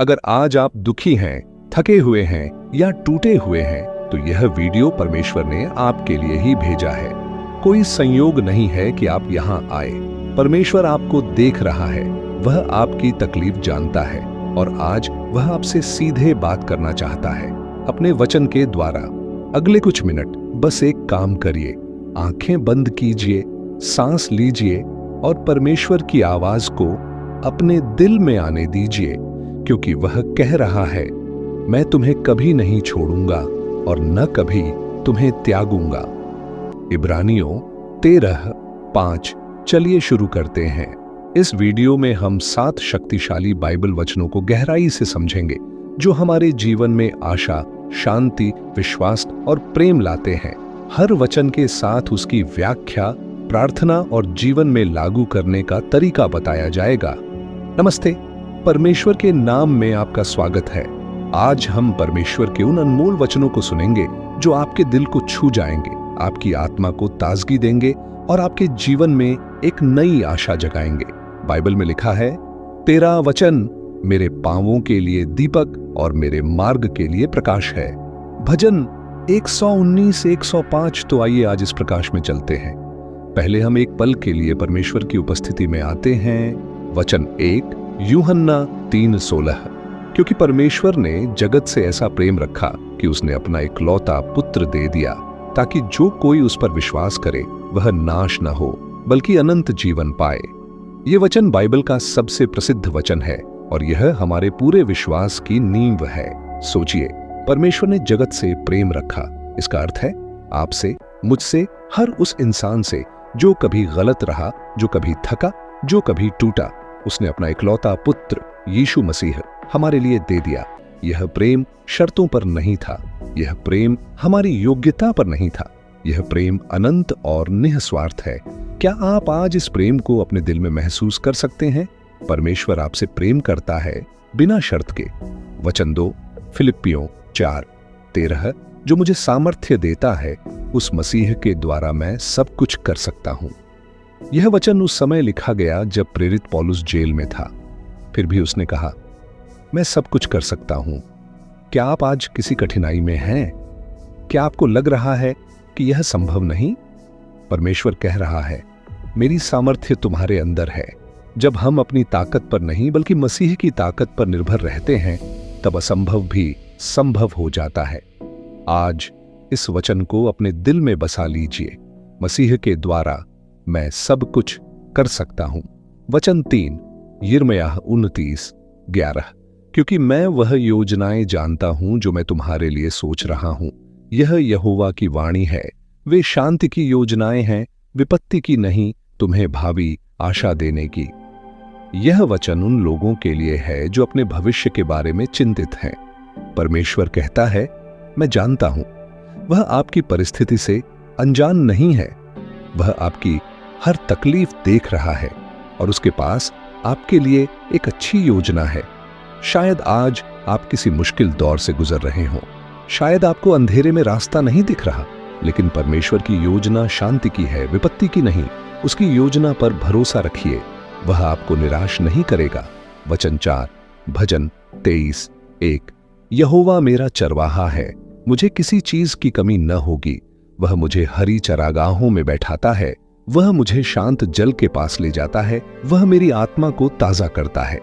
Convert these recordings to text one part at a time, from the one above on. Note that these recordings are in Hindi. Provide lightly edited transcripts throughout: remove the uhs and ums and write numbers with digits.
अगर आज आप दुखी हैं, थके हुए हैं या टूटे हुए हैं, तो यह वीडियो परमेश्वर ने आपके लिए ही भेजा है। कोई संयोग नहीं है कि आप यहाँ आए। परमेश्वर आपको देख रहा है, वह आपकी तकलीफ जानता है और आज वह आपसे सीधे बात करना चाहता है अपने वचन के द्वारा। अगले कुछ मिनट बस एक काम करिए, आंखें बंद कीजिए, सांस लीजिए और परमेश्वर की आवाज को अपने दिल में आने दीजिए, क्योंकि वह कह रहा है, मैं तुम्हें कभी नहीं छोड़ूंगा और न कभी तुम्हें त्यागूंगा। इब्रानियों 13:5। चलिए शुरू करते हैं। इस वीडियो में हम 7 शक्तिशाली बाइबल वचनों को गहराई से समझेंगे, जो हमारे जीवन में आशा, शांति, विश्वास और प्रेम लाते हैं। हर वचन के साथ उसकी व्याख्या, प्रार्थना और जीवन में लागू करने का तरीका बताया जाएगा। नमस्ते, परमेश्वर के नाम में आपका स्वागत है। आज हम परमेश्वर के उन अनमोल वचनों को सुनेंगे जो आपके दिल को छू जाएंगे, आपकी आत्मा को ताजगी देंगे और आपके जीवन में एक नई आशा जगाएंगे। बाइबल में लिखा है, तेरा वचन मेरे पांवों के लिए दीपक और मेरे मार्ग के लिए प्रकाश है। भजन 119-105। तो आइए आज इस प्रकाश में चलते हैं। पहले हम एक पल के लिए परमेश्वर की उपस्थिति में आते हैं। वचन 1 यूहन्ना 3:16। क्योंकि परमेश्वर ने जगत से ऐसा प्रेम रखा कि उसने अपना इकलौता पुत्र दे दिया, ताकि जो कोई उस पर विश्वास करे वह नाश न हो बल्कि अनंत जीवन पाए। ये वचन बाइबल का सबसे प्रसिद्ध वचन है और यह हमारे पूरे विश्वास की नींव है। सोचिए, परमेश्वर ने जगत से प्रेम रखा। इसका अर्थ है आपसे, मुझसे, हर उस इंसान से जो कभी गलत रहा, जो कभी थका, जो कभी टूटा। उसने अपना इकलौता पुत्र यीशु मसीह हमारे लिए दे दिया। यह प्रेम शर्तों पर नहीं था, यह प्रेम हमारी योग्यता पर नहीं था, यह प्रेम अनंत और निस्वार्थ है। क्या आप आज इस प्रेम को अपने दिल में महसूस कर सकते हैं? परमेश्वर आपसे प्रेम करता है बिना शर्त के। वचन 2 फिलिप्पियों 4:13। जो मुझे सामर्थ्य देता है, उस मसीह के द्वारा मैं सब कुछ कर सकता हूं। यह वचन उस समय लिखा गया जब प्रेरित पौलुस जेल में था। फिर भी उसने कहा, मैं सब कुछ कर सकता हूं। क्या आप आज किसी कठिनाई में हैं? क्या आपको लग रहा है कि यह संभव नहीं? परमेश्वर कह रहा है, मेरी सामर्थ्य तुम्हारे अंदर है। जब हम अपनी ताकत पर नहीं बल्कि मसीह की ताकत पर निर्भर रहते हैं, तब असंभव भी संभव हो जाता है। आज इस वचन को अपने दिल में बसा लीजिए, मसीह के द्वारा मैं सब कुछ कर सकता हूं। वचन 3 यिर्मयाह 29:11। क्योंकि मैं वह योजनाएं जानता हूं जो मैं तुम्हारे लिए सोच रहा हूं। यह यहोवा की वाणी है, वे शांति की योजनाएं हैं, विपत्ति की नहीं, तुम्हें भावी आशा देने की। यह वचन उन लोगों के लिए है जो अपने भविष्य के बारे में चिंतित हैं। परमेश्वर कहता है, मैं जानता हूं। वह आपकी परिस्थिति से अनजान नहीं है। वह आपकी हर तकलीफ देख रहा है और उसके पास आपके लिए एक अच्छी योजना है। शायद आज आप किसी मुश्किल दौर से गुजर रहे हों, शायद आपको अंधेरे में रास्ता नहीं दिख रहा, लेकिन परमेश्वर की योजना शांति की है, विपत्ति की नहीं। उसकी योजना पर भरोसा रखिए, वह आपको निराश नहीं करेगा। वचन 4 भजन 23:1। यहोवा मेरा चरवाहा है, मुझे किसी चीज की कमी न होगी। वह मुझे हरी चरागाहों में बैठाता है, वह मुझे शांत जल के पास ले जाता है, वह मेरी आत्मा को ताजा करता है।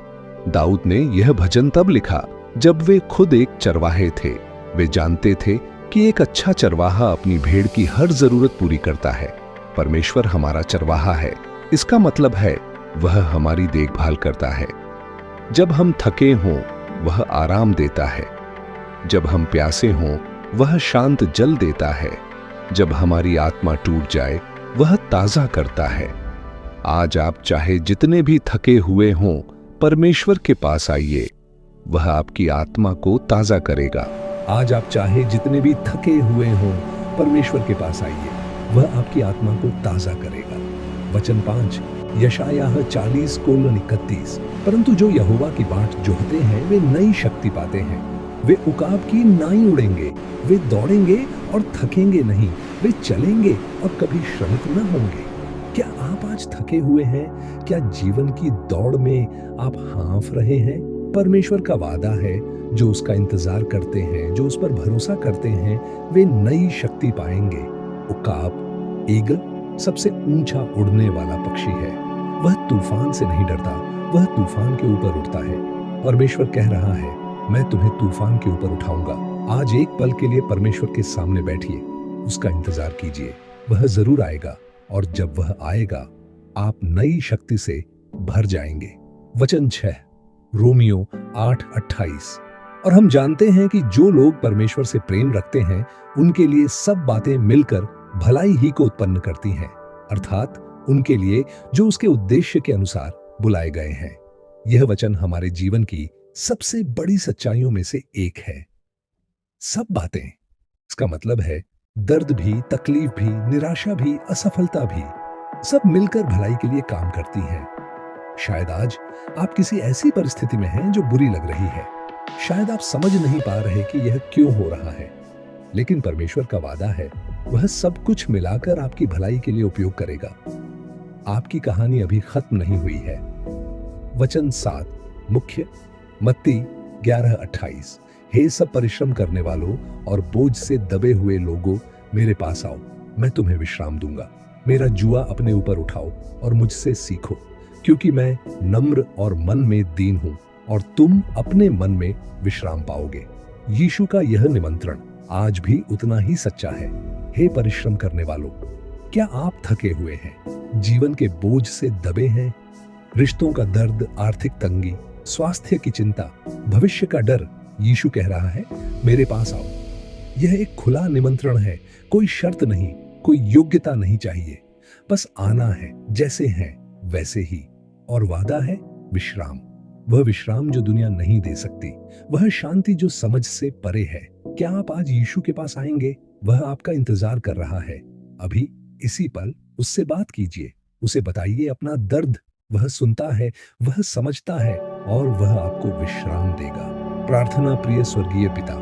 दाऊद ने यह भजन तब लिखा जब वे खुद एक चरवाहे थे। वे जानते थे कि एक अच्छा चरवाहा अपनी भेड़ की हर जरूरत पूरी करता है। परमेश्वर हमारा चरवाहा है, इसका मतलब है वह हमारी देखभाल करता है। जब हम थके हों, वह आराम देता है। जब हम प्यासे हों, वह शांत जल देता है। जब हमारी आत्मा टूट जाए, वह ताजा करता है। आज आप चाहे जितने भी थके हुए हों, परमेश्वर के पास आइए, वह आपकी आत्मा को ताजा करेगा। आज आप चाहे जितने भी थके हुए हों, परमेश्वर के पास आइए, वह आपकी आत्मा को ताजा करेगा। वचन 5 यशायाह 40:31। परंतु जो यहोवा की बाट जोहते हैं, वे नई शक्ति पाते हैं। वे उकाब की नाई उड़ेंगे, वे दौड़ेंगे और थकेंगे नहीं, वे चलेंगे और कभी श्रमित न होंगे। क्या आप आज थके हुए हैं? क्या जीवन की दौड़ में आप हाँफ रहे हैं? परमेश्वर का वादा है, जो उसका इंतजार करते हैं, जो उस पर भरोसा करते हैं, वे नई शक्ति पाएंगे। उकाब, ईगल सबसे ऊंचा उड़ने वाला पक्षी है। वह तूफान से नहीं डरता, वह तूफान के ऊपर उड़ता है। परमेश्वर कह रहा है, मैं तुम्हें तूफान के ऊपर उठाऊंगा। आज एक पल के लिए परमेश्वर के सामने बैठिए, उसका इंतजार कीजिए। वह जरूर आएगा, और जब वह आएगा आप नई शक्ति से भर जाएंगे। वचन 6, रोमियो 8:28। और हम जानते हैं कि जो लोग परमेश्वर से प्रेम रखते हैं उनके लिए सब बातें मिलकर भलाई ही को उत्पन्न करती हैं, अर्थात उनके लिए जो उसके उद्देश्य के अनुसार बुलाए गए हैं। यह वचन हमारे जीवन की सबसे बड़ी सच्चाइयों में से एक है। सब बातें, इसका मतलब है दर्द भी, तकलीफ भी, निराशा भी, असफलता भी, सब मिलकर भलाई के लिए काम करती हैं। शायद आज आप किसी ऐसी परिस्थिति में हैं जो बुरी लग रही है। शायद आप समझ नहीं पा रहे कि यह क्यों हो रहा है, लेकिन परमेश्वर का वादा है, वह सब कुछ मिलाकर आपकी भलाई के लिए उपयोग करेगा। आपकी कहानी अभी खत्म नहीं हुई है। वचन 7, मुख्य, मत्ती 11:28। हे सब परिश्रम करने वालों और बोझ से दबे हुए लोगों, मेरे पास आओ, मैं तुम्हें विश्राम दूंगा। मेरा जुआ अपने ऊपर उठाओ और मुझसे सीखो, क्योंकि मैं नम्र और मन में दीन हूं, और तुम अपने मन में विश्राम पाओगे। यीशु का यह निमंत्रण आज भी उतना ही सच्चा है। हे परिश्रम करने वालों, क्या आप थके हुए हैं, जीवन के बोझ से दबे हैं? रिश्तों का दर्द, आर्थिक तंगी, स्वास्थ्य की चिंता, भविष्य का डर? यीशु कह रहा है, मेरे पास आओ। यह एक खुला निमंत्रण है, कोई शर्त नहीं, कोई योग्यता नहीं चाहिए, बस आना है, जैसे हैं वैसे ही। और वादा है विश्राम, वह विश्राम जो दुनिया नहीं दे सकती, वह शांति जो समझ से परे है। क्या आप आज यीशु के पास आएंगे? वह आपका इंतजार कर रहा है। अभी इसी पल उससे बात कीजिए, उसे बताइए अपना दर्द। वह सुनता है, वह समझता है, और वह आपको विश्राम देगा। प्रार्थना। प्रिय स्वर्गीय पिता,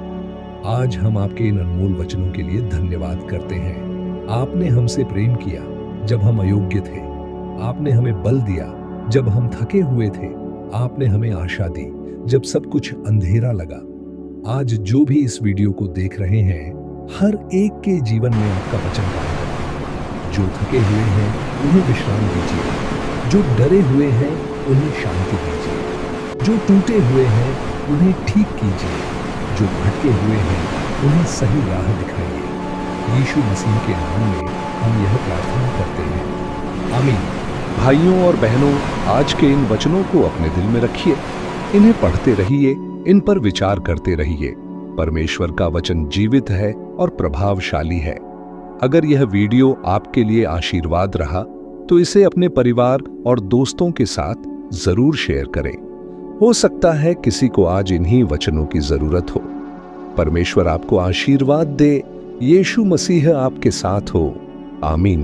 आज हम आपके इन अनमोल वचनों के लिए धन्यवाद करते हैं। आपने हमसे प्रेम किया जब हम अयोग्य थे, आपने हमें बल दिया जब हम थके हुए थे, आपने हमें आशा दी जब सब कुछ अंधेरा लगा। आज जो भी इस वीडियो को देख रहे हैं, हर एक के जीवन में आपका वचन आएगा। जो थके हुए हैं उन्हें विश्राम दीजिए, जो डरे हुए हैं उन्हें शांति दीजिए, जो टूटे हुए हैं उन्हें ठीक कीजिए, जो भटके हुए हैं उन्हें सही राह दिखाइए। यीशु मसीह के नाम में हम यह प्रार्थना करते हैं, आमीन। भाइयों और बहनों, आज के इन वचनों को अपने दिल में रखिए, इन्हें पढ़ते रहिए, इन पर विचार करते रहिए। परमेश्वर का वचन जीवित है और प्रभावशाली है। अगर यह वीडियो आपके लिए आशीर्वाद रहा तो इसे अपने परिवार और दोस्तों के साथ जरूर शेयर करें। हो सकता है किसी को आज इन्हीं वचनों की जरूरत हो। परमेश्वर आपको आशीर्वाद दे। यीशु मसीह आपके साथ हो। आमीन।